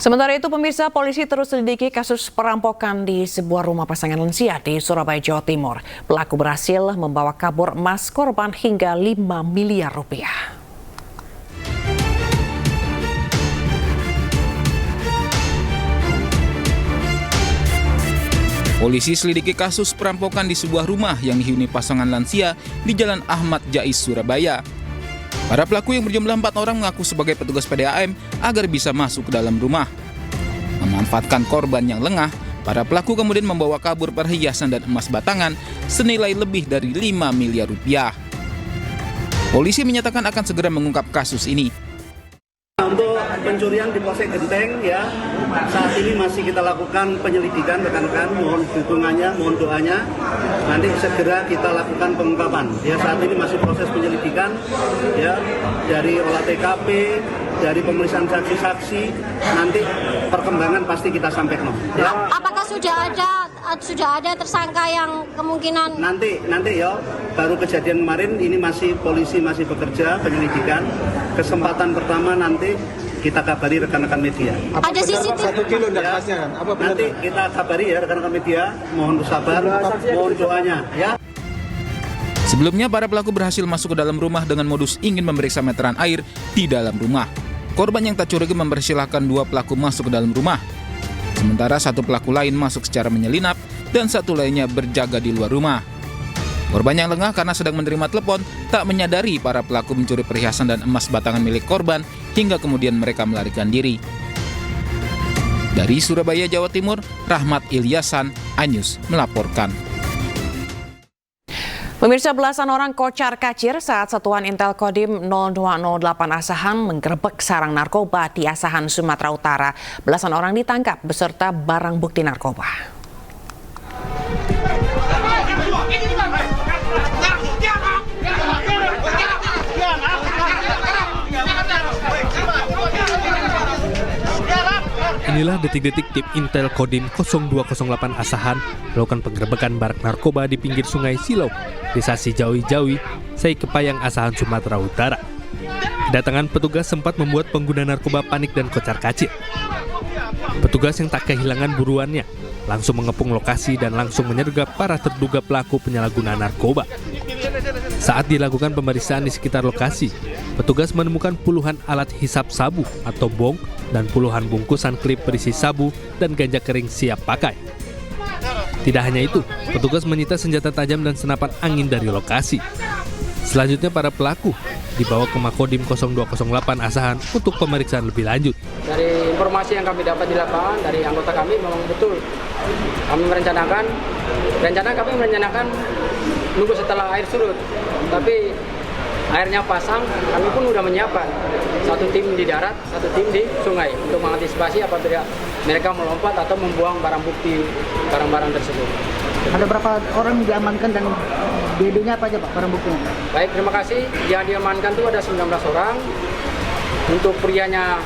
Sementara itu, pemirsa, polisi terus selidiki kasus perampokan di sebuah rumah pasangan lansia di Surabaya, Jawa Timur. Pelaku berhasil membawa kabur emas korban hingga 5 miliar rupiah. Polisi selidiki kasus perampokan di sebuah rumah yang dihuni pasangan lansia di Jalan Ahmad Jais, Surabaya. Para pelaku yang berjumlah 4 orang mengaku sebagai petugas PDAM agar bisa masuk ke dalam rumah. Memanfaatkan korban yang lengah, para pelaku kemudian membawa kabur perhiasan dan emas batangan senilai lebih dari 5 miliar rupiah. Polisi menyatakan akan segera mengungkap kasus ini. Untuk pencurian di Polsek Genteng, ya, saat ini masih kita lakukan penyelidikan, rekan-rekan, mohon dukungannya, mohon doanya. Nanti segera kita lakukan pengungkapan. Ya, saat ini masih proses penyelidikan, ya, dari olah TKP, dari pemeriksaan saksi-saksi. Nanti perkembangan pasti kita sampaikan. Ya. Apakah sudah ada tersangka yang kemungkinan? Nanti ya, baru kejadian kemarin, ini polisi masih bekerja penyelidikan. Kesempatan pertama nanti kita kabari rekan-rekan media. Ada CCTV? 1 kilo Ya, nanti kita kabari ya rekan-rekan media. Mohon bersabar, mohon doanya ya. Sebelumnya, para pelaku berhasil masuk ke dalam rumah dengan modus ingin memeriksa meteran air di dalam rumah. Korban yang tak curiga mempersilahkan 2 pelaku masuk ke dalam rumah. Sementara 1 pelaku lain masuk secara menyelinap dan 1 lainnya berjaga di luar rumah. Korban yang lengah karena sedang menerima telepon tak menyadari para pelaku mencuri perhiasan dan emas batangan milik korban hingga kemudian mereka melarikan diri. Dari Surabaya, Jawa Timur, Rahmat Ilyasan, iNews melaporkan. Pemirsa, belasan orang kocar kacir saat Satuan Intel Kodim 0208 Asahan menggerebek sarang narkoba di Asahan, Sumatera Utara. Belasan orang ditangkap beserta barang bukti narkoba. Inilah detik-detik tim Intel Kodim 0208 Asahan melakukan penggerebekan barak narkoba di pinggir Sungai Silau, Desa Sijawi-Jawi, Saikepayang, Asahan, Sumatera Utara. Kedatangan petugas sempat membuat pengguna narkoba panik dan kocar-kacir. Petugas yang tak kehilangan buruannya langsung mengepung lokasi dan langsung menyergap para terduga pelaku penyalahgunaan narkoba. Saat dilakukan pemeriksaan di sekitar lokasi, petugas menemukan puluhan alat hisap sabu atau bong dan puluhan bungkusan klip berisi sabu dan ganja kering siap pakai. Tidak hanya itu, petugas menyita senjata tajam dan senapan angin dari lokasi. Selanjutnya para pelaku dibawa ke Makodim 0208 Asahan untuk pemeriksaan lebih lanjut. Dari informasi yang kami dapat di lapangan dari anggota kami memang betul kami merencanakan nunggu setelah air surut, tapi airnya pasang, kami pun sudah menyiapkan 1 tim di darat, 1 tim di sungai untuk mengantisipasi apabila mereka melompat atau membuang barang bukti barang-barang tersebut. Ada berapa orang yang diamankan dan DD-nya apa aja Pak, barang buktinya? Baik, terima kasih. Yang diamankan itu ada 19 orang. Untuk prianya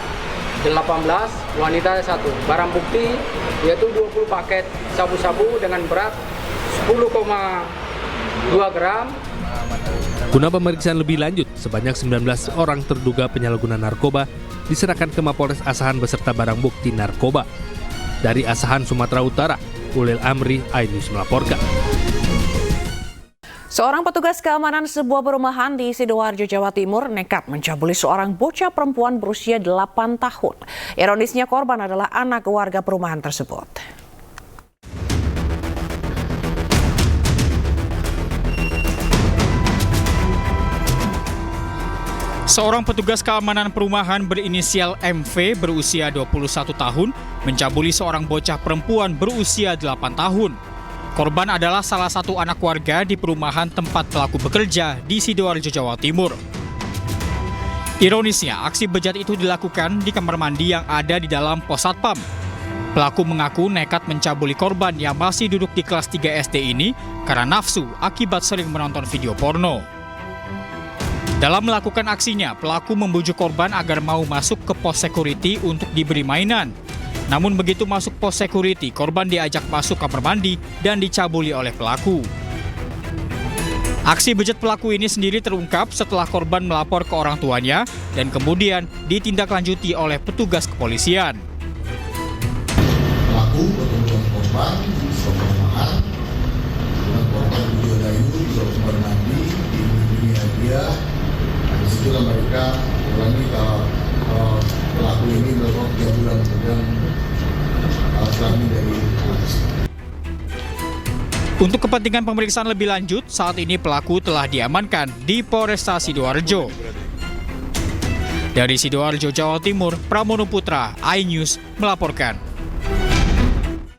18, wanita 1. Barang bukti yaitu 20 paket sabu-sabu dengan berat 10,2 gram. Guna pemeriksaan lebih lanjut, sebanyak 19 orang terduga penyalahguna narkoba diserahkan ke Mapolres Asahan beserta barang bukti narkoba. Dari Asahan, Sumatera Utara, Ulil Amri, iNews melaporkan. Seorang petugas keamanan sebuah perumahan di Sidoarjo, Jawa Timur nekat mencabuli seorang bocah perempuan berusia 8 tahun. Ironisnya, korban adalah anak warga perumahan tersebut. Seorang petugas keamanan perumahan berinisial MV berusia 21 tahun mencabuli seorang bocah perempuan berusia 8 tahun. Korban adalah salah satu anak warga di perumahan tempat pelaku bekerja di Sidoarjo, Jawa Timur. Ironisnya, aksi bejat itu dilakukan di kamar mandi yang ada di dalam pos satpam. Pelaku mengaku nekat mencabuli korban yang masih duduk di kelas 3 SD ini karena nafsu akibat sering menonton video porno. Dalam melakukan aksinya, pelaku membujuk korban agar mau masuk ke pos security untuk diberi mainan. Namun begitu masuk pos security, korban diajak masuk kamar mandi dan dicabuli oleh pelaku. Aksi bejat pelaku ini sendiri terungkap setelah korban melapor ke orang tuanya dan kemudian ditindaklanjuti oleh petugas kepolisian. korban, korban mahal, dengan korban Video Dayu, juga kemarin nanti di dunia dia. Nah, disitulah mereka ulangi pelaku ini melakukan 3 bulan kemudian kami dari atas. Untuk kepentingan pemeriksaan lebih lanjut, saat ini pelaku telah diamankan di Polresta Sidoarjo. Dari Sidoarjo, Jawa Timur, Pramono Putra, iNews melaporkan.